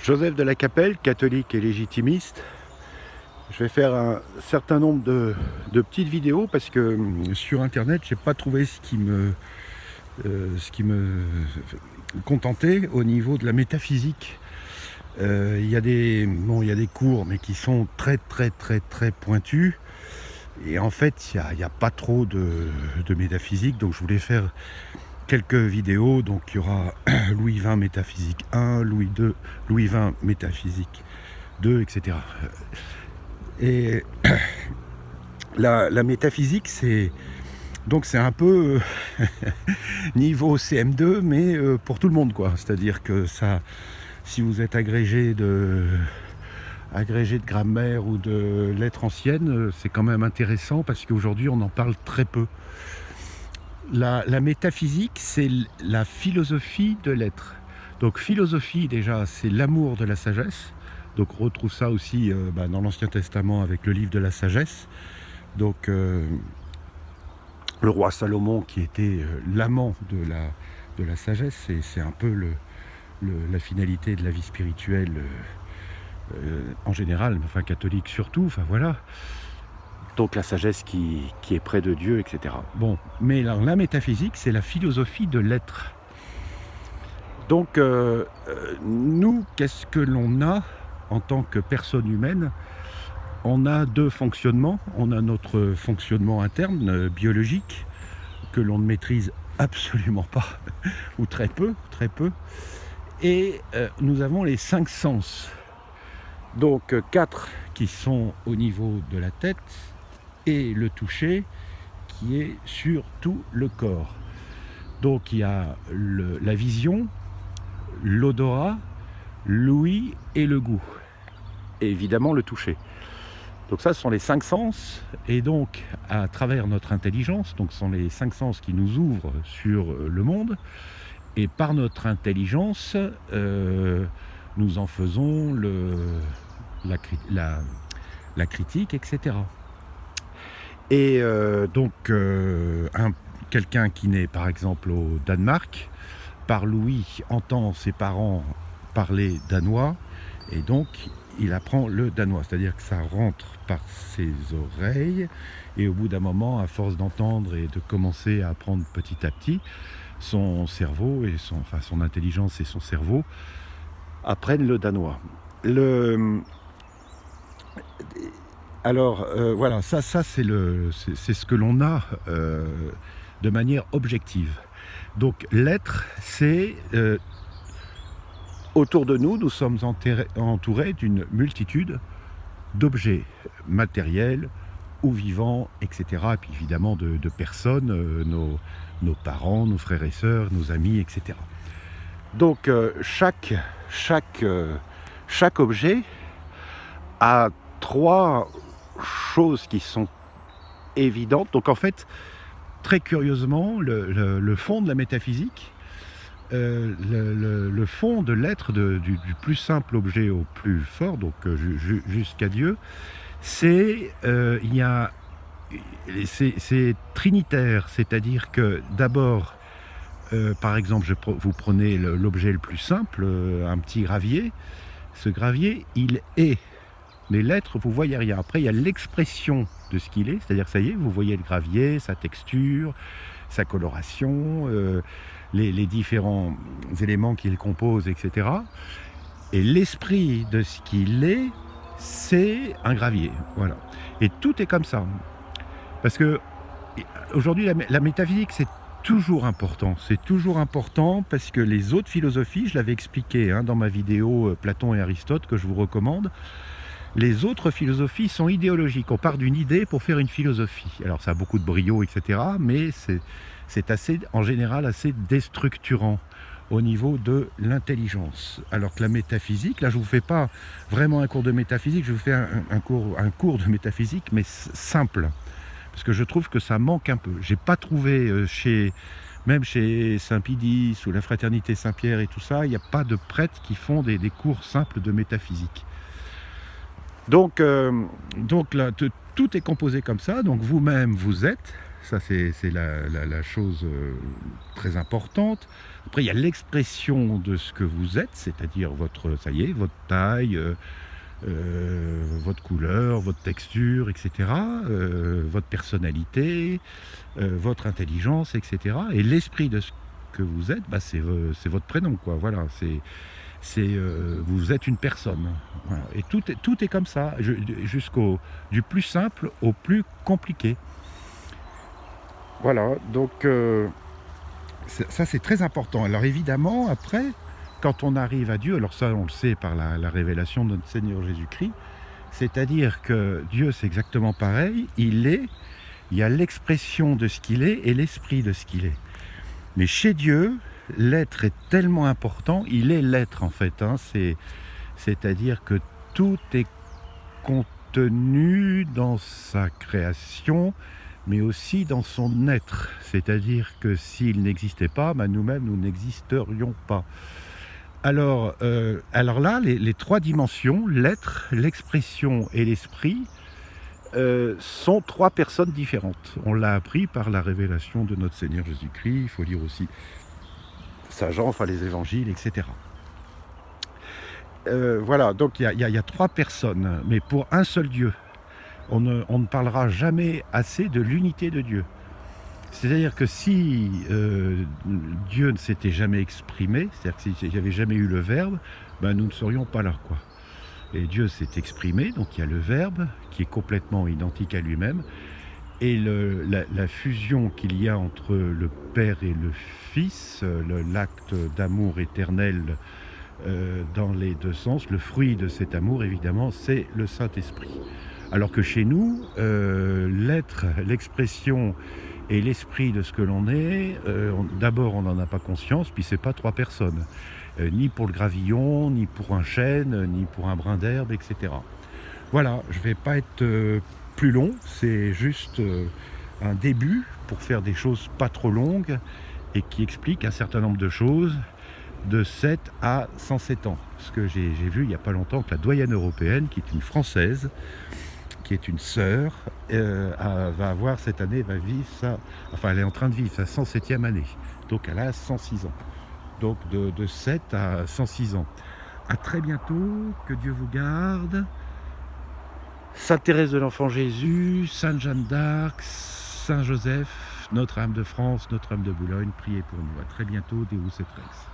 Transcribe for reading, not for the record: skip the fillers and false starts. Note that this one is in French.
Joseph de la Capelle, catholique et légitimiste. Je vais faire un certain nombre de petites vidéos parce que sur internet j'ai pas trouvé ce qui me contentait au niveau de la métaphysique. Il y a des cours mais qui sont très pointus, et en fait il y a pas trop de métaphysique, donc je voulais faire quelques vidéos. Donc il y aura Louis XX métaphysique 1, Louis XX métaphysique 2, etc. Et la métaphysique, c'est un peu niveau CM2, mais pour tout le monde, quoi. C'est-à-dire que ça, si vous êtes agrégé de grammaire ou de lettres anciennes, c'est quand même intéressant parce qu'aujourd'hui on en parle très peu. La métaphysique, c'est la philosophie de l'être. Donc philosophie, déjà, c'est l'amour de la sagesse. Donc on retrouve ça aussi dans l'Ancien Testament avec le livre de la sagesse. Donc le roi Salomon, qui était l'amant de la sagesse, c'est un peu la finalité de la vie spirituelle en général, enfin catholique surtout, enfin voilà. Donc la sagesse qui est près de Dieu, etc. Bon, mais la métaphysique, c'est la philosophie de l'être. Donc nous, qu'est-ce que l'on a en tant que personne humaine? On a deux fonctionnements. On a notre fonctionnement interne, biologique, que l'on ne maîtrise absolument pas, ou très peu. Et nous avons les 5 sens. Donc 4 qui sont au niveau de la tête, et le toucher qui est sur tout le corps. Donc il y a la vision, l'odorat, l'ouïe et le goût. Et évidemment le toucher. Donc ça, ce sont les 5 sens, et donc à travers notre intelligence, donc ce sont les 5 sens qui nous ouvrent sur le monde, et par notre intelligence, nous en faisons la critique, etc. Et quelqu'un qui naît par exemple au Danemark, par l'ouïe, entend ses parents parler danois, et donc il apprend le danois, c'est-à-dire que ça rentre par ses oreilles, et au bout d'un moment, à force d'entendre et de commencer à apprendre petit à petit, son cerveau et son intelligence et son cerveau apprennent le danois. Alors voilà, ça c'est ce que l'on a de manière objective. Donc l'être, c'est autour de nous, nous sommes entourés d'une multitude d'objets matériels ou vivants, etc. Et puis évidemment de personnes, nos parents, nos frères et sœurs, nos amis, etc. Donc chaque objet a 3 choses qui sont évidentes. Donc en fait, très curieusement, le fond de la métaphysique, le fond de l'être, du plus simple objet au plus fort, donc jusqu'à Dieu, c'est trinitaire, c'est-à-dire que d'abord, par exemple, vous prenez l'objet le plus simple, un petit gravier. Ce gravier, il est. Mais l'être, vous voyez rien. Après, il y a l'expression de ce qu'il est, c'est-à-dire, ça y est, vous voyez le gravier, sa texture, sa coloration, les différents éléments qui le composent, etc. Et l'esprit de ce qu'il est, c'est un gravier. Voilà. Et tout est comme ça. Parce que aujourd'hui, la métaphysique, c'est toujours important. C'est toujours important parce que les autres philosophies, je l'avais expliqué dans ma vidéo Platon et Aristote, que je vous recommande, les autres philosophies sont idéologiques. On part d'une idée pour faire une philosophie. Alors ça a beaucoup de brio, etc. Mais c'est en général assez déstructurant au niveau de l'intelligence. Alors que la métaphysique, là je ne vous fais pas vraiment un cours de métaphysique, je vous fais un cours de métaphysique, mais simple. Parce que je trouve que ça manque un peu. J'ai pas trouvé même chez Saint-Pédis ou la Fraternité Saint-Pierre et tout ça, il n'y a pas de prêtres qui font des cours simples de métaphysique. Donc là, tout est composé comme ça. Donc vous-même, vous êtes, ça c'est la chose très importante. Après, il y a l'expression de ce que vous êtes, c'est-à-dire votre, ça y est, votre taille, votre couleur, votre texture, etc., votre personnalité, votre intelligence, etc. Et l'esprit de ce que vous êtes, bah, c'est votre prénom, quoi. Voilà, vous êtes une personne. Voilà. Et tout est comme ça, jusqu'au du plus simple au plus compliqué. Voilà, donc ça c'est très important. Alors évidemment, après, quand on arrive à Dieu, alors ça on le sait par la révélation de notre Seigneur Jésus-Christ, c'est-à-dire que Dieu c'est exactement pareil, il y a l'expression de ce qu'il est et l'esprit de ce qu'il est. Mais chez Dieu, l'être est tellement important, il est l'être en fait, hein, c'est-à-dire que tout est contenu dans sa création, mais aussi dans son être. C'est-à-dire que s'il n'existait pas, bah nous-mêmes, nous n'existerions pas. Alors là, les trois dimensions, l'être, l'expression et l'esprit, sont trois personnes différentes. On l'a appris par la révélation de notre Seigneur Jésus-Christ. Il faut lire aussi Saint Jean, enfin les évangiles, etc. Voilà, donc il y a trois personnes, mais pour un seul Dieu. On ne parlera jamais assez de l'unité de Dieu. C'est-à-dire que si Dieu ne s'était jamais exprimé, c'est-à-dire que s'il n'y avait jamais eu le Verbe, ben nous ne serions pas là, quoi. Et Dieu s'est exprimé, donc il y a le Verbe qui est complètement identique à lui-même, et la fusion qu'il y a entre le Père et le Fils, l'acte d'amour éternel dans les deux sens, le fruit de cet amour, évidemment, c'est le Saint-Esprit. Alors que chez nous, l'être, l'expression et l'esprit de ce que l'on est, d'abord on n'en a pas conscience, puis c'est pas trois personnes, ni pour le gravillon, ni pour un chêne, ni pour un brin d'herbe, etc. Voilà, je vais pas être plus long, c'est juste un début pour faire des choses pas trop longues et qui expliquent un certain nombre de choses de 7 à 107 ans. Parce que j'ai vu il n'y a pas longtemps que la doyenne européenne, qui est une Française, qui est une sœur, va avoir cette année, elle est en train de vivre sa 107e année. Donc elle a 106 ans. Donc de 7 à 106 ans. À très bientôt, que Dieu vous garde. Sainte Thérèse de l'Enfant Jésus, Sainte Jeanne d'Arc, Saint Joseph, Notre-Dame de France, Notre-Dame de Boulogne, priez pour nous. À très bientôt, Deus et Rex.